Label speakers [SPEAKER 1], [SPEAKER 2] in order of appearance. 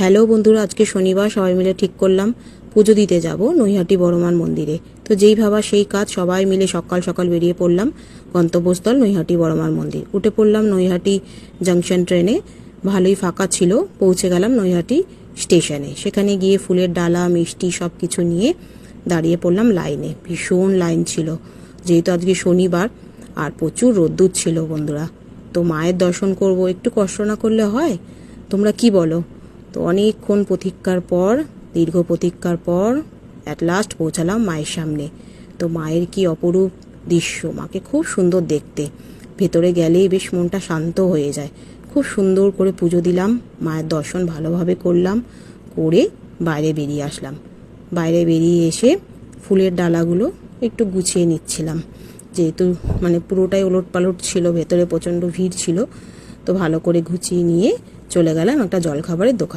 [SPEAKER 1] Hello বন্ধুরা, আজকে শনিবার সবাই মিলে ঠিক করলাম পুজো দিতে যাব নৈহাটি বড়মার মন্দিরে। তো যেই ভাবা সেই কাজ, সবাই মিলে সকাল সকাল বেরিয়ে পড়লাম। গন্তব্যস্থল নৈহাটি বড়মার মন্দির। উঠে পড়লাম নৈহাটি জাংশন ট্রেনে। ভালোই ফাঁকা ছিল। পৌঁছে গেলাম নৈহাটি স্টেশনে। সেখানে গিয়ে ফুলের ডালা, মিষ্টি সব কিছু নিয়ে দাঁড়িয়ে পড়লাম লাইনে। ভীষণ লাইন ছিল, যেহেতু আজকে শনিবার আর প্রচুর রোদ্দুর ছিল বন্ধুরা। তো মায়ের দর্শন করব, একটু কষ্ট না করলে হয়? তোমরা কি বলো? তো অনেকক্ষণ প্রতীক্ষার পর, দীর্ঘ প্রতীক্ষার পর অ্যাট লাস্ট পৌঁছালাম মায়ের সামনে। তো মায়ের কি অপরূপ দৃশ্য, মাকে খুব সুন্দর দেখতে। ভেতরে গেলেই বেশ মনটা শান্ত হয়ে যায়। খুব সুন্দর করে পুজো দিলাম, মায়ের দর্শন ভালোভাবে করলাম, করে বাইরে বেরিয়ে আসলাম। বাইরে বেরিয়ে এসে ফুলের ডালাগুলো একটু গুছিয়ে নিচ্ছিলাম, যেহেতু পুরোটাই ওলট পালট ছিল, ভেতরে প্রচণ্ড ভিড় ছিল। তো ভালো করে গুছিয়ে নিয়ে চলে গেলাম একটা জলখাবারের দোকান।